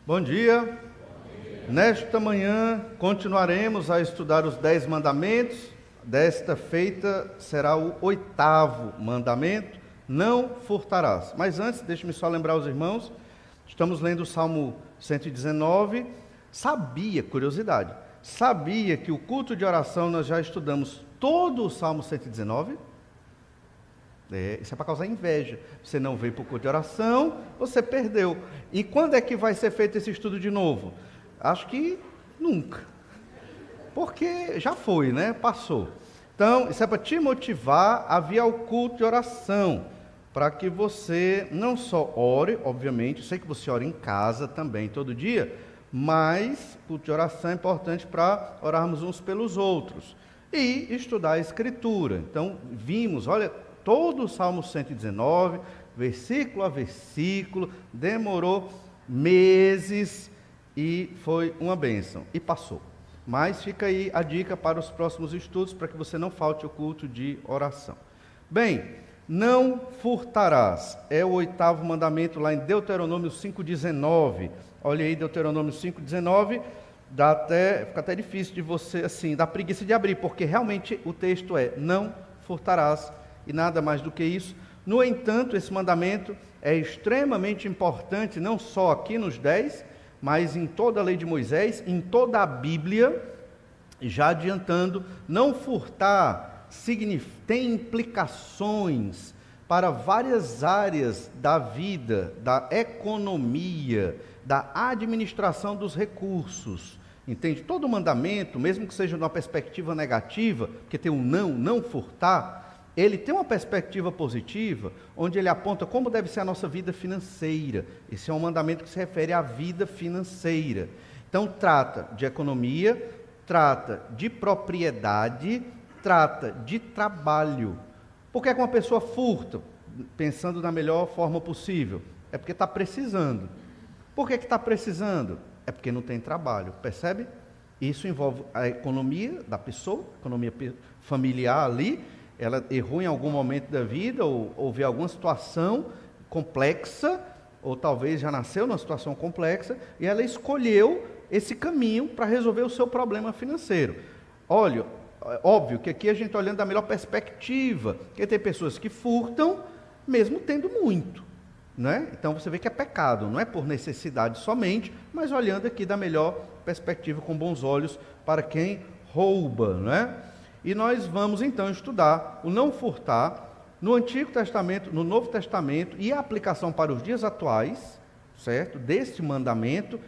Bom dia. Nesta manhã continuaremos a estudar os 10 mandamentos. Desta feita será o 8º mandamento, não furtarás. Mas antes, deixe-me só lembrar os irmãos, estamos lendo o Salmo 119. Curiosidade, sabia que o culto de oração nós já estudamos todo o Salmo 119? Isso é para causar inveja. Você não veio para o culto de oração, você perdeu. E quando é que vai ser feito esse estudo de novo? Acho que nunca. Porque já foi, né? Passou. Então, isso é para te motivar a vir ao culto de oração. Para que você não só ore, obviamente, eu sei que você ora em casa também, todo dia, mas o culto de oração é importante para orarmos uns pelos outros. E estudar a Escritura. Então, vimos, olha, todo o Salmo 119, versículo a versículo, demorou meses e foi uma bênção. E passou. Mas fica aí a dica para os próximos estudos, para que você não falte o culto de oração. Bem, não furtarás. É o 8º mandamento lá em Deuteronômio 5,19. Olha aí, Deuteronômio 5,19. Fica até difícil de você, assim, dá preguiça de abrir, porque realmente o texto é: não furtarás. E nada mais do que isso. No entanto, esse mandamento é extremamente importante, não só aqui nos 10, mas em toda a lei de Moisés, em toda a Bíblia. Já adiantando, não furtar tem implicações para várias áreas da vida, da economia, da administração dos recursos. Entende? Todo mandamento, mesmo que seja de uma perspectiva negativa, porque tem um não furtar, ele tem uma perspectiva positiva, onde ele aponta como deve ser a nossa vida financeira. Esse é um mandamento que se refere à vida financeira. Então, trata de economia, trata de propriedade, trata de trabalho. Por que é que uma pessoa furta? Pensando na melhor forma possível. É porque está precisando. Por que está precisando? É porque não tem trabalho, percebe? Isso envolve a economia da pessoa, economia familiar ali. Ela errou em algum momento da vida, ou houve alguma situação complexa, ou talvez já nasceu numa situação complexa, e ela escolheu esse caminho para resolver o seu problema financeiro. Olha, óbvio que aqui a gente está olhando da melhor perspectiva, porque tem pessoas que furtam, mesmo tendo muito, né? Então você vê que é pecado, não é por necessidade somente, mas olhando aqui da melhor perspectiva, com bons olhos, para quem rouba, né? E nós vamos então estudar o não furtar no Antigo Testamento, no Novo Testamento, e a aplicação para os dias atuais, certo? Deste mandamento,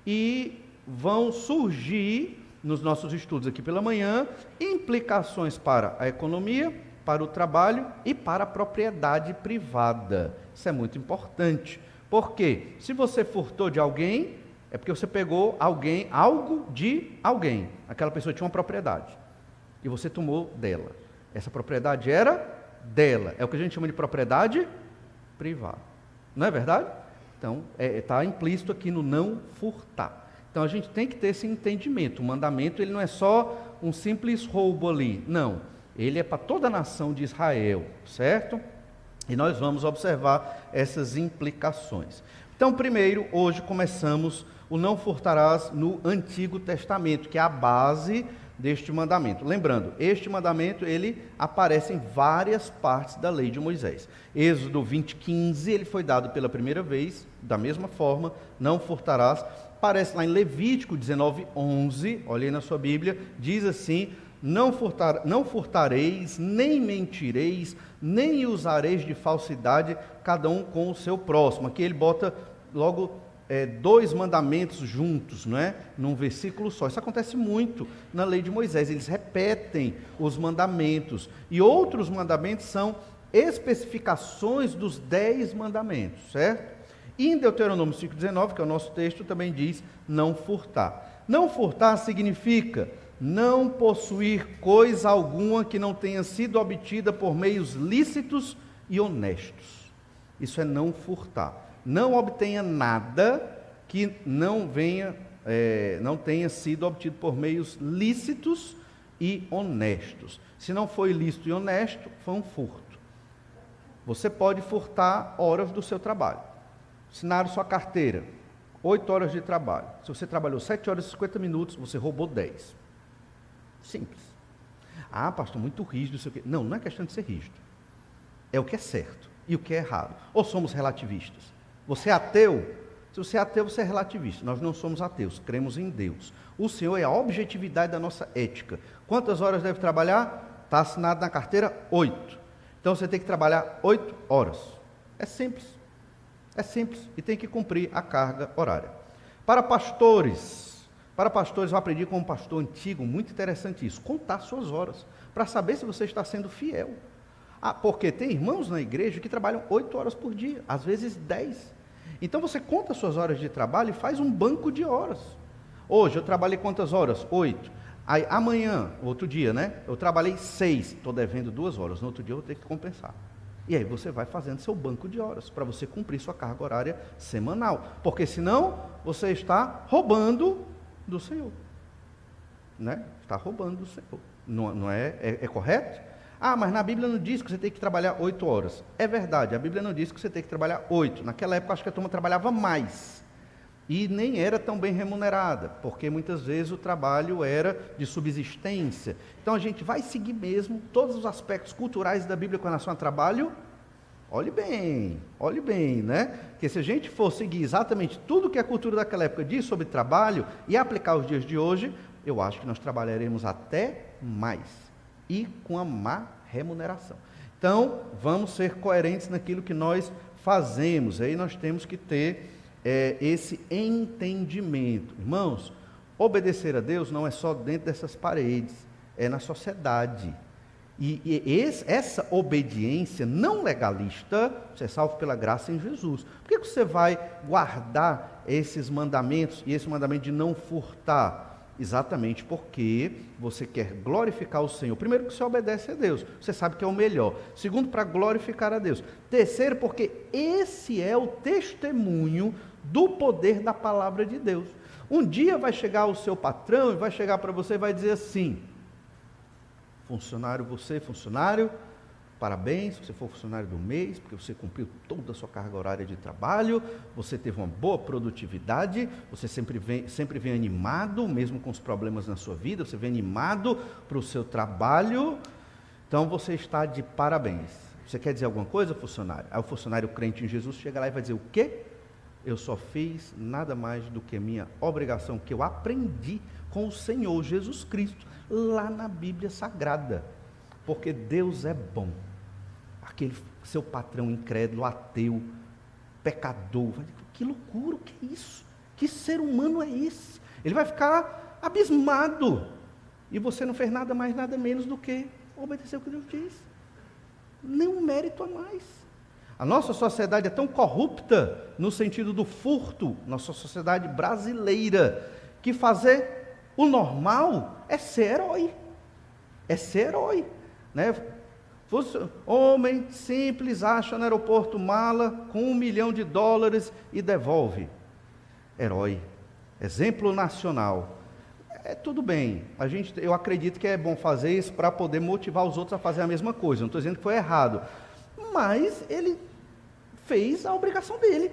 e vão surgir nos nossos estudos aqui pela manhã implicações para a economia, para o trabalho e para a propriedade privada. Isso é muito importante. Porque se você furtou de alguém, é porque você pegou algo de alguém. Aquela pessoa tinha uma propriedade e você tomou dela. Essa propriedade era dela. É o que a gente chama de propriedade privada. Não é verdade? Então, está implícito aqui no não furtar. Então, a gente tem que ter esse entendimento. O mandamento, ele não é só um simples roubo ali. Não. Ele é para toda a nação de Israel, certo? E nós vamos observar essas implicações. Então, primeiro, hoje começamos o não furtarás no Antigo Testamento, que é a base deste mandamento. Lembrando, este mandamento ele aparece em várias partes da lei de Moisés. Êxodo 20:15, ele foi dado pela primeira vez, da mesma forma, não furtarás. Aparece lá em Levítico 19:11, olha aí na sua Bíblia, diz assim: não furtareis, nem mentireis, nem usareis de falsidade, cada um com o seu próximo. Aqui ele bota logo 2 mandamentos juntos, não é? Num versículo só. Isso acontece muito na lei de Moisés, eles repetem os mandamentos, e outros mandamentos são especificações dos 10 mandamentos, certo? E em Deuteronômio 5,19, que é o nosso texto, também diz não furtar. Não furtar significa não possuir coisa alguma que não tenha sido obtida por meios lícitos e honestos. Isso é não furtar. Não obtenha nada que não tenha sido obtido por meios lícitos e honestos. Se não foi lícito e honesto, foi um furto. Você pode furtar horas do seu trabalho. Assinaram sua carteira. 8 horas de trabalho. Se você trabalhou 7 horas e 50 minutos, você roubou 10. Simples. Ah, pastor, muito rígido, isso aqui. Não, não é questão de ser rígido. É o que é certo e o que é errado. Ou somos relativistas? Você é ateu? Se você é ateu, você é relativista. Nós não somos ateus, cremos em Deus. O Senhor é a objetividade da nossa ética. Quantas horas deve trabalhar? Está assinado na carteira 8. Então você tem que trabalhar 8 horas. É simples. É simples. E tem que cumprir a carga horária. Para pastores, eu aprendi com um pastor antigo, muito interessante isso, contar suas horas, para saber se você está sendo fiel. Porque tem irmãos na igreja que trabalham 8 horas por dia, às vezes 10. Então você conta suas horas de trabalho e faz um banco de horas. Hoje eu trabalhei quantas horas? 8. Aí amanhã, outro dia, né? Eu trabalhei 6, estou devendo 2 horas, no outro dia eu vou ter que compensar. E aí você vai fazendo seu banco de horas, para você cumprir sua carga horária semanal. Porque senão você está roubando do Senhor. Né? Está roubando do Senhor. Não é correto? Mas na Bíblia não diz que você tem que trabalhar 8 horas. É verdade, a Bíblia não diz que você tem que trabalhar 8. Naquela época, acho que a turma trabalhava mais. E nem era tão bem remunerada, porque muitas vezes o trabalho era de subsistência. Então a gente vai seguir mesmo todos os aspectos culturais da Bíblia com relação ao trabalho. Olhe bem, né? Porque se a gente for seguir exatamente tudo que a cultura daquela época diz sobre trabalho e aplicar os dias de hoje, eu acho que nós trabalharemos até mais e com a má remuneração. Então, vamos ser coerentes naquilo que nós fazemos. Aí nós temos que ter esse entendimento. Irmãos, obedecer a Deus não é só dentro dessas paredes, é na sociedade. Essa obediência não legalista, você é salvo pela graça em Jesus. Por que você vai guardar esses mandamentos e esse mandamento de não furtar? Exatamente porque você quer glorificar o Senhor. Primeiro, que você obedece a Deus, você sabe que é o melhor. Segundo, para glorificar a Deus. Terceiro, porque esse é o testemunho do poder da palavra de Deus. Um dia vai chegar o seu patrão e vai chegar para você e vai dizer assim: funcionário, parabéns, você for funcionário do mês, porque você cumpriu toda a sua carga horária de trabalho, você teve uma boa produtividade, você sempre vem animado, mesmo com os problemas na sua vida, você vem animado para o seu trabalho, então você está de parabéns. Você quer dizer alguma coisa, funcionário? Aí o funcionário crente em Jesus chega lá e vai dizer: o quê? Eu só fiz nada mais do que minha obrigação, que eu aprendi com o Senhor Jesus Cristo, lá na Bíblia Sagrada, porque Deus é bom. Aquele seu patrão incrédulo, ateu, pecador, vai dizer: que loucura, o que é isso? Que ser humano é esse? Ele vai ficar abismado, e você não fez nada mais, nada menos do que obedecer o que Deus diz, nenhum mérito a mais. A nossa sociedade é tão corrupta, no sentido do furto, nossa sociedade brasileira, que fazer o normal é ser herói, né? Homem simples acha no aeroporto mala com $1 milhão e devolve. Herói, exemplo nacional. Tudo bem, eu acredito que é bom fazer isso para poder motivar os outros a fazer a mesma coisa. Não estou dizendo que foi errado, mas ele fez a obrigação dele.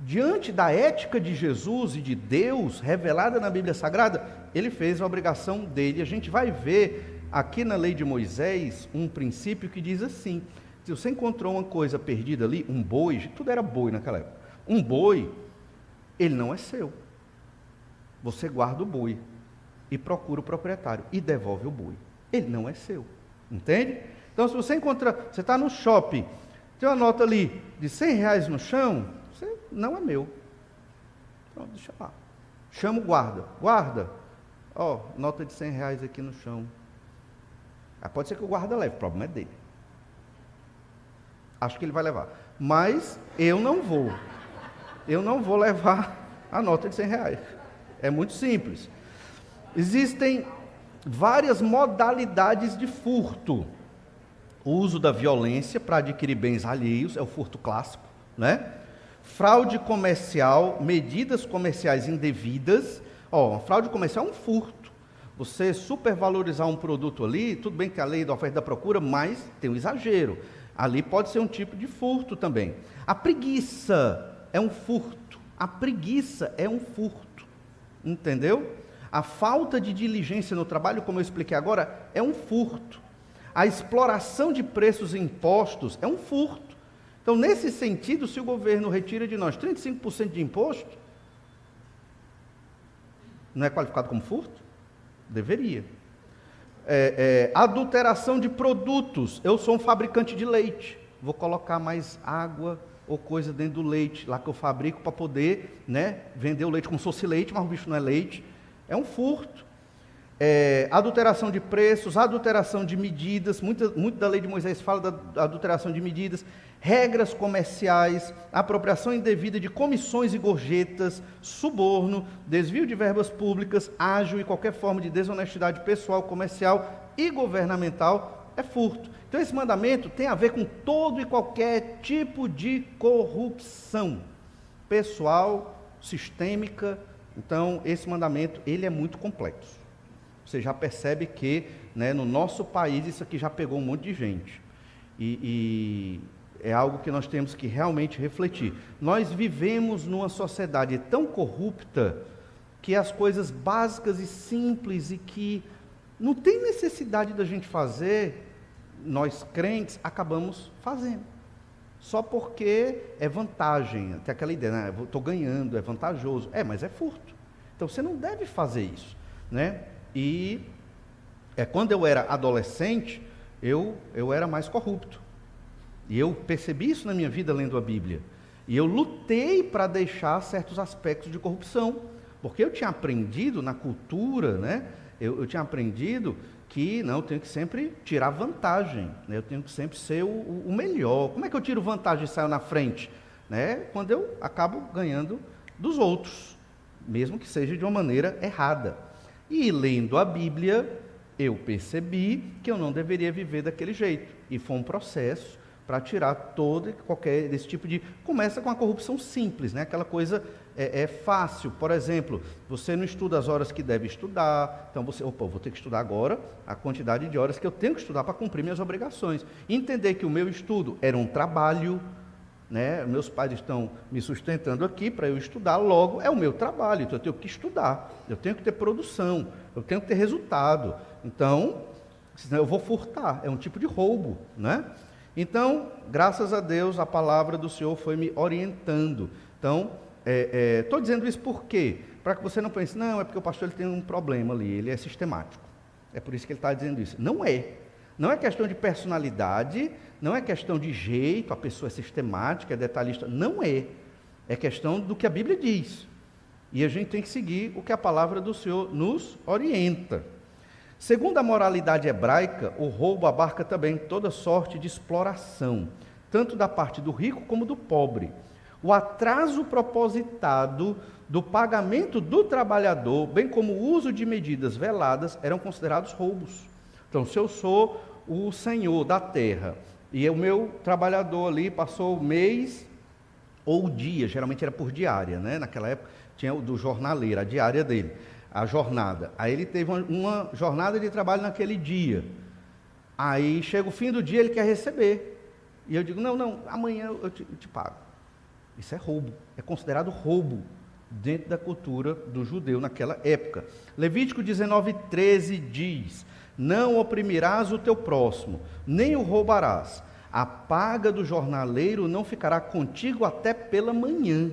Diante da ética de Jesus e de Deus revelada na Bíblia Sagrada, ele fez a obrigação dele. A gente vai ver aqui na lei de Moisés um princípio que diz assim: se você encontrou uma coisa perdida ali, um boi, tudo era boi naquela época, um boi, ele não é seu. Você guarda o boi e procura o proprietário e devolve o boi. Ele não é seu, entende? Então, se você você está no shopping, tem uma nota ali de R$100 no chão, você não é meu. Pronto, deixa lá. Chama o guarda, nota de R$100 aqui no chão. Pode ser que o guarda leve, o problema é dele. Acho que ele vai levar, mas eu não vou levar a nota de R$100. É muito simples. Existem várias modalidades de furto. O uso da violência para adquirir bens alheios é o furto clássico, né? Fraude comercial, medidas comerciais indevidas. Uma fraude comercial é um furto. Você supervalorizar um produto ali, tudo bem que a lei da oferta e da procura, mas tem um exagero. Ali pode ser um tipo de furto também. A preguiça é um furto. A preguiça é um furto, entendeu? A falta de diligência no trabalho, como eu expliquei agora, é um furto. A exploração de preços e impostos é um furto. Então, nesse sentido, se o governo retira de nós 35% de imposto, não é qualificado como furto? Deveria. Adulteração de produtos. Eu sou um fabricante de leite, vou colocar mais água ou coisa dentro do leite, lá que eu fabrico para poder, né, vender o leite como se fosse leite, mas o bicho não é leite. É um furto. Adulteração de preços, adulteração de medidas, muito da lei de Moisés fala da adulteração de medidas, regras comerciais, apropriação indevida de comissões e gorjetas, suborno, desvio de verbas públicas, ágio e qualquer forma de desonestidade pessoal, comercial e governamental é furto. Então esse mandamento tem a ver com todo e qualquer tipo de corrupção pessoal, sistêmica. Então esse mandamento ele é muito complexo. Você já percebe que, né, no nosso país isso aqui já pegou um monte de gente. E é algo que nós temos que realmente refletir. Nós vivemos numa sociedade tão corrupta que as coisas básicas e simples e que não tem necessidade da gente fazer, nós crentes acabamos fazendo. Só porque é vantagem, tem aquela ideia, né? Eu estou ganhando, é vantajoso. Mas é furto. Então você não deve fazer isso, né? E quando eu era adolescente, eu era mais corrupto. E eu percebi isso na minha vida lendo a Bíblia. E eu lutei para deixar certos aspectos de corrupção, porque eu tinha aprendido na cultura, né? Eu tinha aprendido que não, eu tenho que sempre tirar vantagem, né? Eu tenho que sempre ser o melhor. Como é que eu tiro vantagem e saio na frente? Né? Quando eu acabo ganhando dos outros, mesmo que seja de uma maneira errada. E lendo a Bíblia, eu percebi que eu não deveria viver daquele jeito. E foi um processo para tirar todo e qualquer desse tipo de... Começa com a corrupção simples, né? Aquela coisa fácil. Por exemplo, você não estuda as horas que deve estudar, então você, vou ter que estudar agora a quantidade de horas que eu tenho que estudar para cumprir minhas obrigações. Entender que o meu estudo era um trabalho, né? Meus pais estão me sustentando aqui para eu estudar, logo é o meu trabalho, então eu tenho que estudar, eu tenho que ter produção, eu tenho que ter resultado. Então, senão eu vou furtar, é um tipo de roubo, né? Então, graças a Deus, a palavra do Senhor foi me orientando. Então, estou dizendo isso por quê? Para que você não pense, não, é porque o pastor ele tem um problema ali, ele é sistemático. É por isso que ele está dizendo isso. Não é. Não é questão de personalidade, não é questão de jeito, a pessoa é sistemática, é detalhista. Não é. É questão do que a Bíblia diz. E a gente tem que seguir o que a palavra do Senhor nos orienta. Segundo a moralidade hebraica, o roubo abarca também toda sorte de exploração, tanto da parte do rico como do pobre. O atraso propositado do pagamento do trabalhador, bem como o uso de medidas veladas, eram considerados roubos. Então, se eu sou o senhor da terra e o meu trabalhador ali passou o mês ou o dia, geralmente era por diária, né? Naquela época tinha o do jornaleiro, a diária dele. A jornada, aí ele teve uma jornada de trabalho naquele dia, aí chega o fim do dia, ele quer receber, e eu digo, não, amanhã eu te pago. Isso é roubo, é considerado roubo dentro da cultura do judeu naquela época. Levítico 19:13 diz, não oprimirás o teu próximo, nem o roubarás, a paga do jornaleiro não ficará contigo até pela manhã.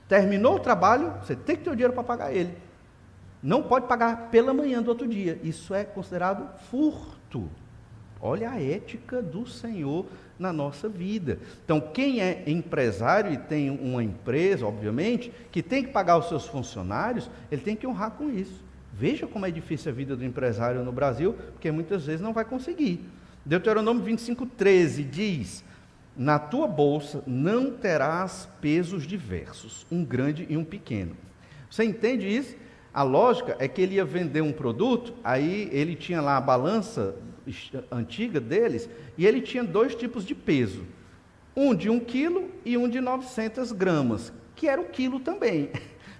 Terminou o trabalho, você tem que ter o dinheiro para pagar ele. Não pode pagar pela manhã do outro dia. Isso é considerado furto. Olha a ética do Senhor na nossa vida. Então, quem é empresário e tem uma empresa, obviamente, que tem que pagar os seus funcionários, ele tem que honrar com isso. Veja como é difícil a vida do empresário no Brasil, porque muitas vezes não vai conseguir. Deuteronômio 25:13 diz, na tua bolsa não terás pesos diversos, um grande e um pequeno. Você entende isso? A lógica é que ele ia vender um produto, aí ele tinha lá a balança antiga deles, e ele tinha dois tipos de peso, um de 1 quilo e um de 900 gramas, que era o quilo também,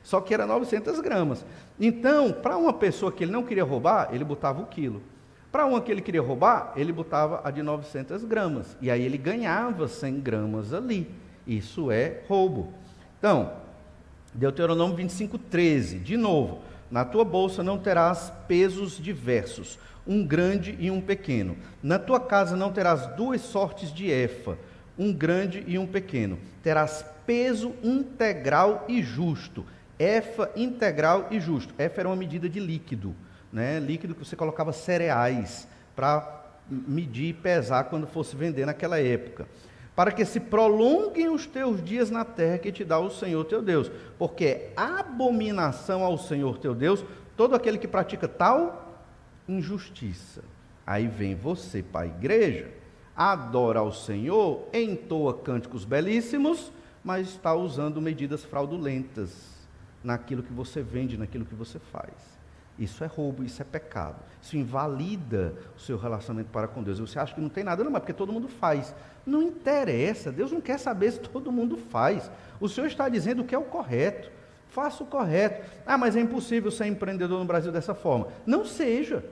só que era 900 gramas. Então, para uma pessoa que ele não queria roubar, ele botava o quilo. Para uma que ele queria roubar, ele botava a de 900 gramas, e aí ele ganhava 100 gramas ali. Isso é roubo. Então, Deuteronômio 25:13, de novo, na tua bolsa não terás pesos diversos, um grande e um pequeno. Na tua casa não terás duas sortes de efa, um grande e um pequeno. Terás peso integral e justo. Efa integral e justo. Efa era uma medida de líquido, né? Líquido que você colocava cereais para medir e pesar quando fosse vender naquela época. Para que se prolonguem os teus dias na terra que te dá o Senhor teu Deus, porque é abominação ao Senhor teu Deus todo aquele que pratica tal injustiça. Aí vem você para a igreja, adora ao Senhor, entoa cânticos belíssimos, mas está usando medidas fraudulentas naquilo que você vende, naquilo que você faz. Isso é roubo, isso é pecado. Isso invalida o seu relacionamento para com Deus. Você acha que não tem nada, não, mas porque todo mundo faz. Não interessa, Deus não quer saber se todo mundo faz. O Senhor está dizendo o que é o correto. Faça o correto. Ah, mas é impossível ser empreendedor no Brasil dessa forma. Não seja.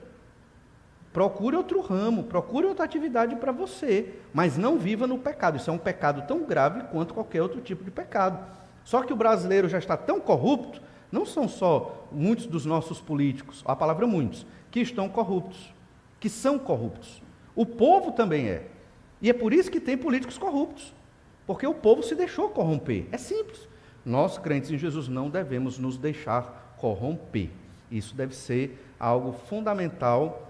Procure outro ramo, procure outra atividade para você, mas não viva no pecado. Isso é um pecado tão grave quanto qualquer outro tipo de pecado. Só que o brasileiro já está tão corrupto, não são só muitos dos nossos políticos, a palavra muitos, que estão corruptos, que são corruptos. O povo também é. E é por isso que tem políticos corruptos, porque o povo se deixou corromper. É simples. Nós, crentes em Jesus, não devemos nos deixar corromper. Isso deve ser algo fundamental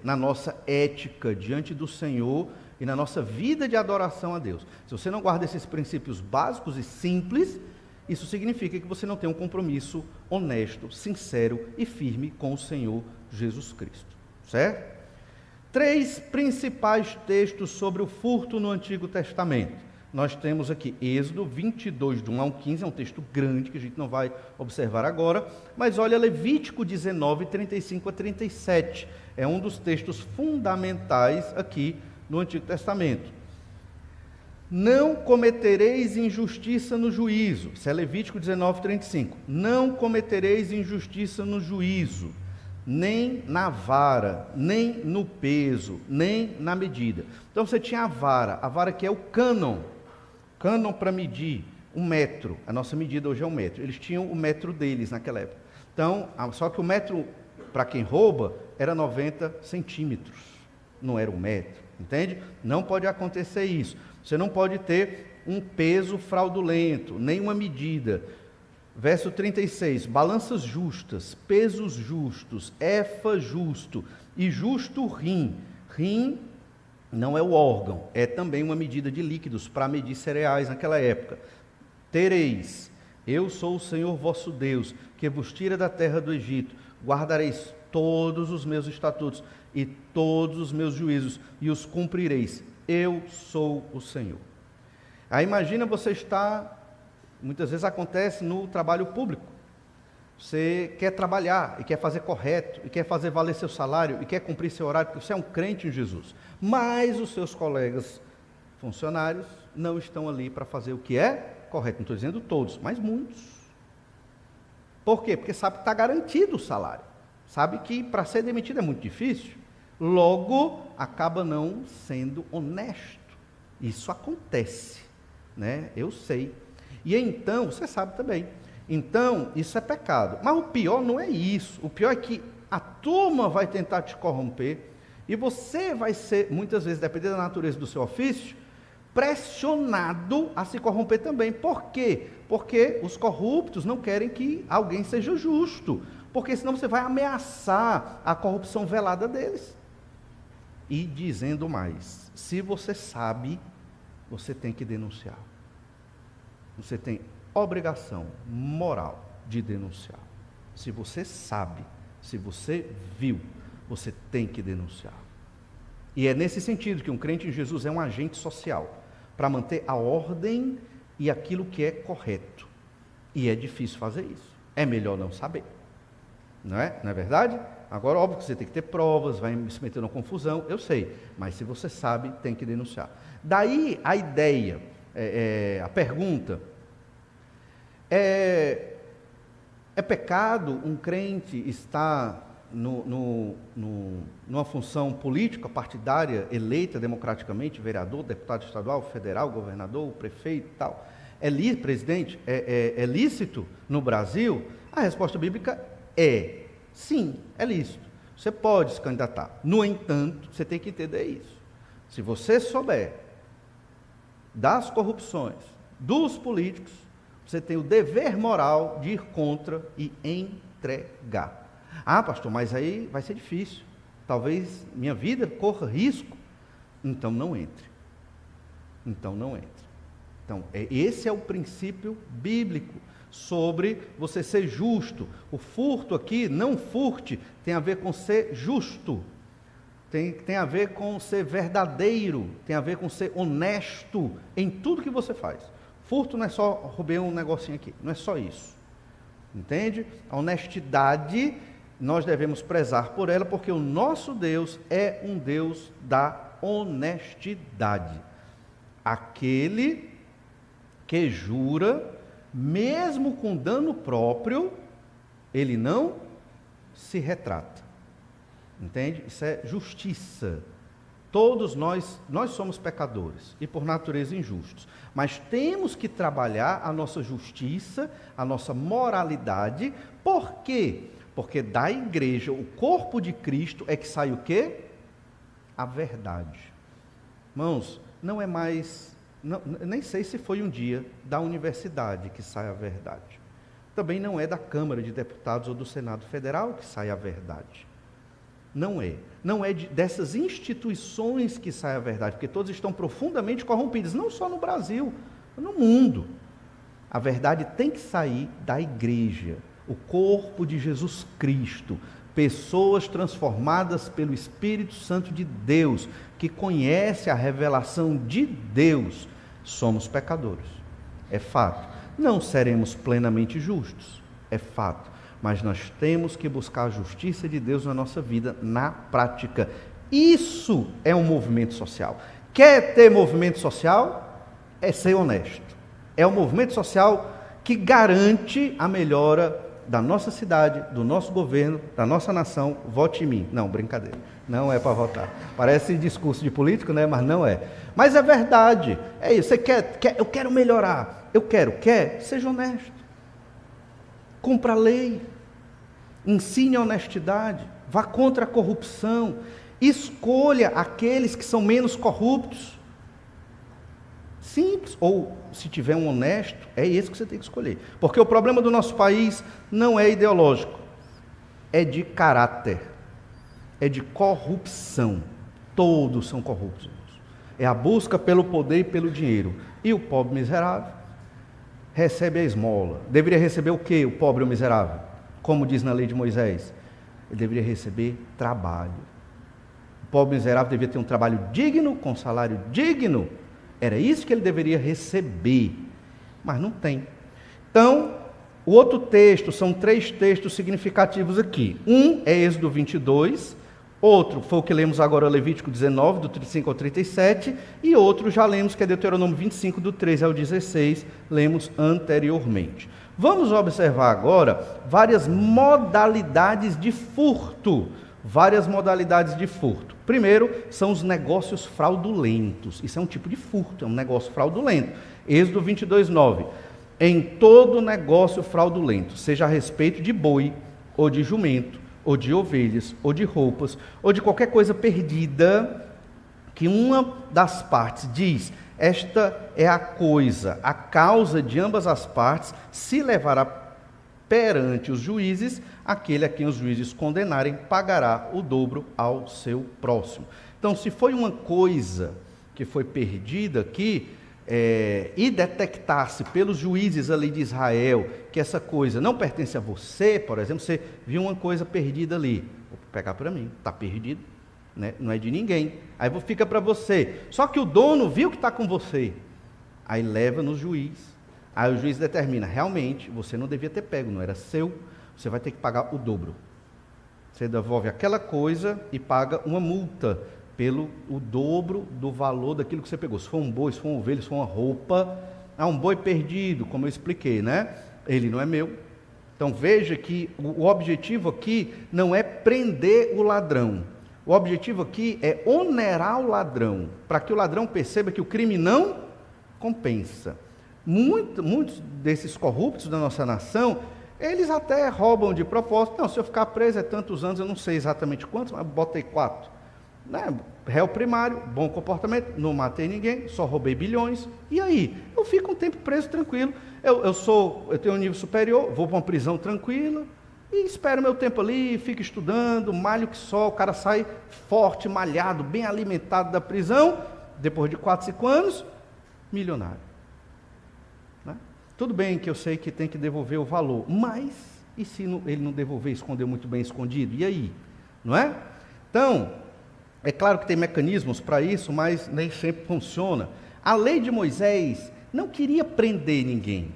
na nossa ética diante do Senhor e na nossa vida de adoração a Deus. Se você não guarda esses princípios básicos e simples, isso significa que você não tem um compromisso honesto, sincero e firme com o Senhor Jesus Cristo. Certo? 3 principais textos sobre o furto no Antigo Testamento. Nós temos aqui Êxodo 22, do 1 ao 15, é um texto grande que a gente não vai observar agora, mas olha Levítico 19, 35 a 37, é um dos textos fundamentais aqui no Antigo Testamento. Não cometereis injustiça no juízo, isso é Levítico 19, 35, não cometereis injustiça no juízo, nem na vara, nem no peso, nem na medida. Então você tinha a vara que é o cânon para medir 1 metro, a nossa medida hoje é 1 metro, eles tinham o metro deles naquela época. Então, só que o metro, para quem rouba, era 90 centímetros, não era 1 metro, entende? Não pode acontecer isso, você não pode ter um peso fraudulento, nem uma medida. Verso 36, balanças justas, pesos justos, efa justo e justo rim. Rim não é o órgão, é também uma medida de líquidos para medir cereais naquela época. Tereis, eu sou o Senhor vosso Deus, que vos tira da terra do Egito, guardareis todos os meus estatutos e todos os meus juízos, e os cumprireis. Eu sou o Senhor. Aí imagina você estar, muitas vezes acontece no trabalho público, você quer trabalhar e quer fazer correto, e quer fazer valer seu salário, e quer cumprir seu horário, porque você é um crente em Jesus, mas os seus colegas funcionários não estão ali para fazer o que é correto, não estou dizendo todos, mas muitos. Por quê? Porque sabe que está garantido o salário, sabe que para ser demitido é muito difícil, logo acaba não sendo honesto. Isso acontece, né? Eu sei. E então, você sabe também, então isso é pecado. Mas o pior não é isso, o pior é que a turma vai tentar te corromper e você vai ser, muitas vezes, dependendo da natureza do seu ofício, pressionado a se corromper também. Por quê? Porque os corruptos não querem que alguém seja justo, porque senão você vai ameaçar a corrupção velada deles. E dizendo mais, se você sabe, você tem que denunciar. Você tem obrigação moral de denunciar. Se você sabe, se você viu, você tem que denunciar. E é nesse sentido que um crente em Jesus é um agente social, para manter a ordem e aquilo que é correto. E é difícil fazer isso. É melhor não saber. Não é? Não é verdade? Agora, óbvio que você tem que ter provas, vai se meter numa confusão, eu sei. Mas se você sabe, tem que denunciar. Daí a ideia, a pergunta, é pecado um crente estar numa função política, partidária, eleita democraticamente, vereador, deputado estadual, federal, governador, prefeito e tal? presidente, é lícito no Brasil? A resposta bíblica é sim, é lícito. Você pode se candidatar. No entanto, você tem que entender isso. Se você souber das corrupções dos políticos, você tem o dever moral de ir contra e entregar. Ah, pastor, mas aí vai ser difícil. Talvez minha vida corra risco. Então não entre. Então não entre. Então, esse é o princípio bíblico sobre você ser justo. O furto aqui, não furte, tem a ver com ser justo. Tem a ver com ser verdadeiro, tem a ver com ser honesto em tudo que você faz. Furto não é só roubei um negocinho aqui, não é só isso. Entende? A honestidade, nós devemos prezar por ela, porque o nosso Deus é um Deus da honestidade. Aquele que jura, mesmo com dano próprio, ele não se retrata. Entende? Isso é justiça. Todos nós somos pecadores e por natureza injustos, mas temos que trabalhar a nossa justiça, a nossa moralidade. Por quê? Porque da igreja, o corpo de Cristo, é que sai o quê? A verdade. Irmãos, não é mais, nem sei se foi um dia da universidade que sai a verdade. Também não é da Câmara de Deputados ou do Senado Federal que sai a verdade. Não é dessas instituições que sai a verdade, porque todos estão profundamente corrompidos, não só no Brasil, no mundo. A verdade tem que sair da igreja, o corpo de Jesus Cristo, pessoas transformadas pelo Espírito Santo de Deus, que conhece a revelação de Deus. Somos pecadores, é fato. Não seremos plenamente justos, é fato. Mas nós temos que buscar a justiça de Deus na nossa vida, na prática. Isso é um movimento social. Quer ter movimento social? É ser honesto. É um movimento social que garante a melhora da nossa cidade, do nosso governo, da nossa nação. Vote em mim. Não, brincadeira. Não é para votar. Parece discurso de político, né? Mas não é. Mas é verdade. É isso. Você quer? Eu quero melhorar. Quer? Seja honesto. Cumpra a lei. Ensine a honestidade, vá contra a corrupção, escolha aqueles que são menos corruptos. Simples, ou se tiver um honesto, é esse que você tem que escolher. Porque o problema do nosso país não é ideológico, é de caráter, é de corrupção. Todos são corruptos. É a busca pelo poder e pelo dinheiro. E o pobre miserável recebe a esmola. Deveria receber o quê, o pobre ou miserável? Como diz na lei de Moisés, ele deveria receber trabalho. O pobre miserável deveria ter um trabalho digno, com salário digno. Era isso que ele deveria receber, mas não tem. Então, o outro texto, são 3 textos significativos aqui. Um é Êxodo 22, outro foi o que lemos agora, Levítico 19, do 35 ao 37, e outro já lemos, que é Deuteronômio 25, do 13 ao 16, lemos anteriormente. Vamos observar agora várias modalidades de furto. Primeiro, são os negócios fraudulentos. Isso é um tipo de furto, é um negócio fraudulento. Êxodo 22, 9. Em todo negócio fraudulento, seja a respeito de boi, ou de jumento, ou de ovelhas, ou de roupas, ou de qualquer coisa perdida, que uma das partes diz: esta é a coisa, a causa de ambas as partes, se levará perante os juízes, aquele a quem os juízes condenarem pagará o dobro ao seu próximo. Então, se foi uma coisa que foi perdida aqui, e detectar-se pelos juízes ali de Israel que essa coisa não pertence a você, por exemplo, você viu uma coisa perdida ali, vou pegar para mim, está perdido, né? Não é de ninguém, aí fica para você, só que o dono viu que está com você, aí leva no juiz, aí o juiz determina, realmente, você não devia ter pego, não era seu, você vai ter que pagar o dobro, você devolve aquela coisa e paga uma multa, pelo o dobro do valor daquilo que você pegou, se for um boi, se for uma ovelha, se for uma roupa, um boi perdido, como eu expliquei, né? Ele não é meu. Então veja que o objetivo aqui não é prender o ladrão, o objetivo aqui é onerar o ladrão, para que o ladrão perceba que o crime não compensa. Muitos desses corruptos da nossa nação, eles até roubam de propósito. Não, se eu ficar preso é tantos anos, eu não sei exatamente quantos, mas botei 4. Né? Réu primário, bom comportamento, não matei ninguém, só roubei bilhões. E aí? Eu fico um tempo preso tranquilo. Eu tenho um nível superior, vou para uma prisão tranquila e espero meu tempo ali, fico estudando, malho que só, o cara sai forte, malhado, bem alimentado da prisão, depois de 4, 5 anos, milionário. Né? Tudo bem que eu sei que tem que devolver o valor, mas e se ele não devolver, escondeu muito bem escondido? E aí? Não é? Então, é claro que tem mecanismos para isso, mas nem sempre funciona. A lei de Moisés não queria prender ninguém.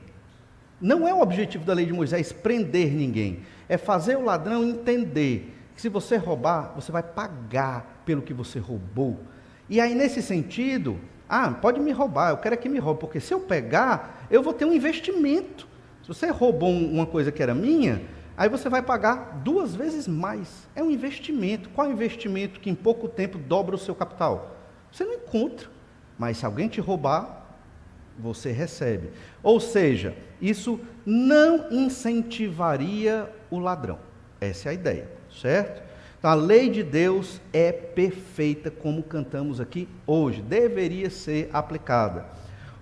Não é o objetivo da lei de Moisés prender ninguém. É fazer o ladrão entender que se você roubar, você vai pagar pelo que você roubou. E aí, nesse sentido, pode me roubar, eu quero é que me roube, porque se eu pegar, eu vou ter um investimento. Se você roubou uma coisa que era minha, aí você vai pagar 2 vezes mais. É um investimento. Qual é o investimento que em pouco tempo dobra o seu capital? Você não encontra. Mas se alguém te roubar, você recebe. Ou seja, isso não incentivaria o ladrão. Essa é a ideia, certo? Então, a lei de Deus é perfeita, como cantamos aqui hoje. Deveria ser aplicada.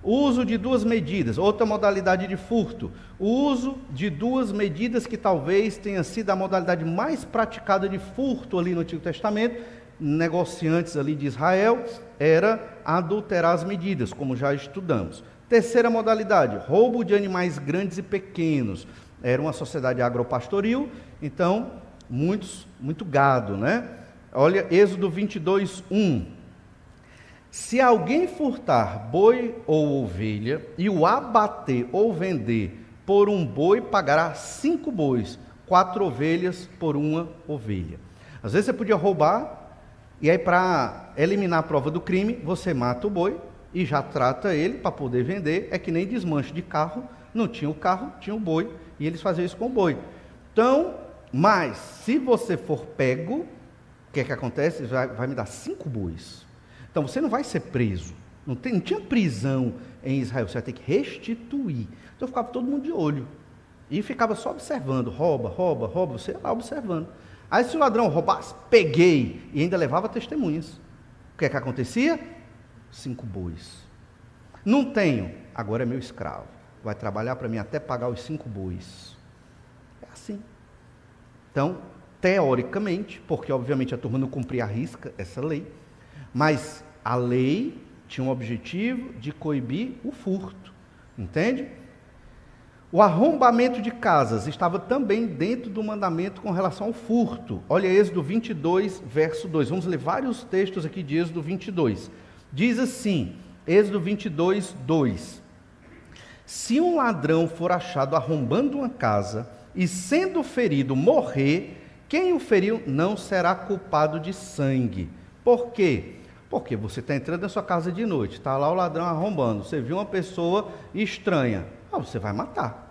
O uso de 2 medidas, outra modalidade de furto. O uso de 2 medidas que talvez tenha sido a modalidade mais praticada de furto ali no Antigo Testamento, negociantes ali de Israel, era adulterar as medidas, como já estudamos. Terceira modalidade, roubo de animais grandes e pequenos. Era uma sociedade agropastoril, então, muito gado, né? Olha, Êxodo 22, 1. Se alguém furtar boi ou ovelha e o abater ou vender por um boi, pagará 5 bois, 4 ovelhas por uma ovelha. Às vezes você podia roubar, e aí para eliminar a prova do crime, você mata o boi e já trata ele para poder vender. É que nem desmanche de carro, não tinha o carro, tinha o boi, e eles faziam isso com o boi. Então, mas se você for pego, o que é que acontece? Vai me dar 5 bois. Então você não vai ser preso, não tinha prisão em Israel, você vai ter que restituir. Então ficava todo mundo de olho, e ficava só observando, rouba, você ia lá observando. Aí se o ladrão roubasse, peguei, e ainda levava testemunhas. O que é que acontecia? 5 bois. Não tenho, agora é meu escravo, vai trabalhar para mim até pagar os 5 bois. É assim. Então, teoricamente, porque obviamente a turma não cumpria à risca essa lei, mas a lei tinha um objetivo de coibir o furto, entende? O arrombamento de casas estava também dentro do mandamento com relação ao furto. Olha Êxodo 22, verso 2. Vamos ler vários textos aqui de Êxodo 22. Diz assim, Êxodo 22, 2. Se um ladrão for achado arrombando uma casa e sendo ferido morrer, quem o feriu não será culpado de sangue. Por quê? Porque você está entrando na sua casa de noite, está lá o ladrão arrombando, você viu uma pessoa estranha, você vai matar.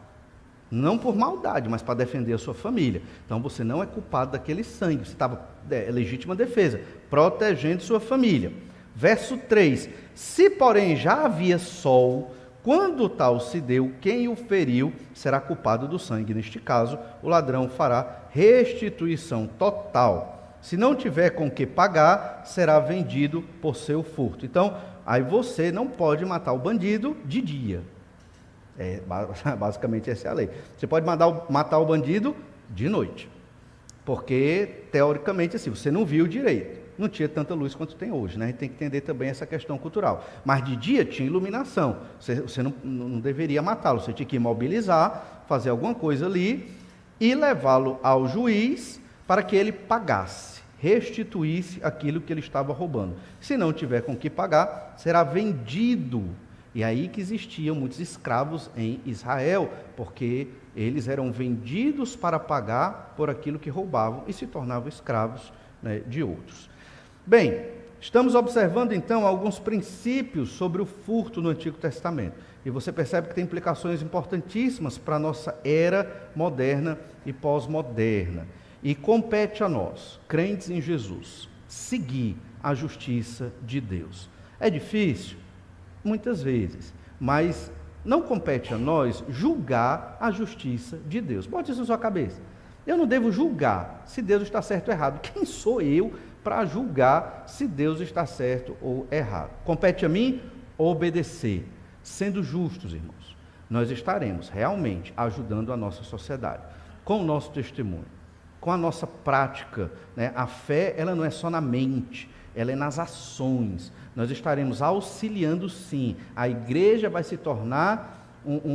Não por maldade, mas para defender a sua família. Então você não é culpado daquele sangue, você estava legítima defesa, protegendo sua família. Verso 3, se porém já havia sol, quando tal se deu, quem o feriu será culpado do sangue. Neste caso, o ladrão fará restituição total. Se não tiver com que pagar, será vendido por seu furto. Então, aí você não pode matar o bandido de dia. Basicamente essa é a lei. Você pode matar o bandido de noite. Porque, teoricamente, assim, você não viu direito. Não tinha tanta luz quanto tem hoje, né? A gente tem que entender também essa questão cultural. Mas de dia tinha iluminação. Você não deveria matá-lo. Você tinha que imobilizar, fazer alguma coisa ali e levá-lo ao juiz para que ele pagasse, restituísse aquilo que ele estava roubando. Se não tiver com que pagar, será vendido. E aí que existiam muitos escravos em Israel, porque eles eram vendidos para pagar por aquilo que roubavam e se tornavam escravos, né, de outros. Bem, estamos observando então alguns princípios sobre o furto no Antigo Testamento. E você percebe que tem implicações importantíssimas para a nossa era moderna e pós-moderna. E compete a nós, crentes em Jesus, seguir a justiça de Deus. É difícil? Muitas vezes, mas Não compete a nós julgar a justiça de Deus. Bote isso na sua cabeça. Eu não devo julgar se Deus está certo ou errado. Quem sou eu para julgar se Deus está certo ou errado? Compete a mim obedecer, sendo justos, irmãos. Nós estaremos realmente ajudando a nossa sociedade, com o nosso testemunho, com a nossa prática, né? A fé, ela não é só na mente, ela é nas ações. Nós estaremos auxiliando, sim. A igreja vai se tornar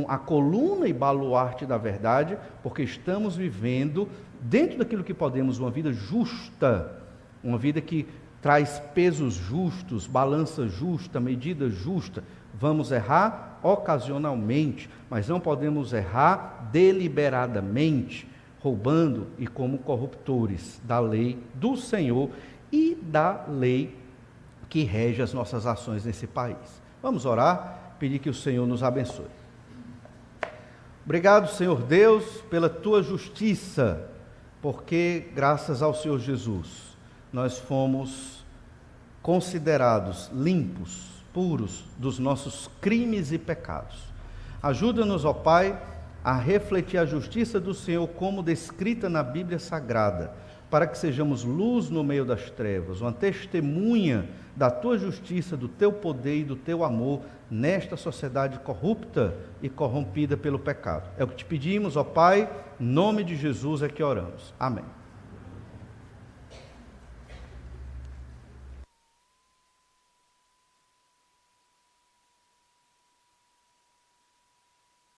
a coluna e baluarte da verdade, porque estamos vivendo, dentro daquilo que podemos, uma vida justa, uma vida que traz pesos justos, balança justa, medida justa. Vamos errar ocasionalmente, mas não podemos errar deliberadamente, roubando e como corruptores da lei do Senhor e da lei que rege as nossas ações nesse país. Vamos orar, pedir que o Senhor nos abençoe. Obrigado, Senhor Deus, pela tua justiça, porque graças ao Senhor Jesus, nós fomos considerados limpos, puros dos nossos crimes e pecados. Ajuda-nos, ó Pai, a refletir a justiça do Senhor como descrita na Bíblia Sagrada, para que sejamos luz no meio das trevas, uma testemunha da tua justiça, do teu poder e do teu amor nesta sociedade corrupta e corrompida pelo pecado. É o que te pedimos, ó Pai, em nome de Jesus é que oramos. Amém.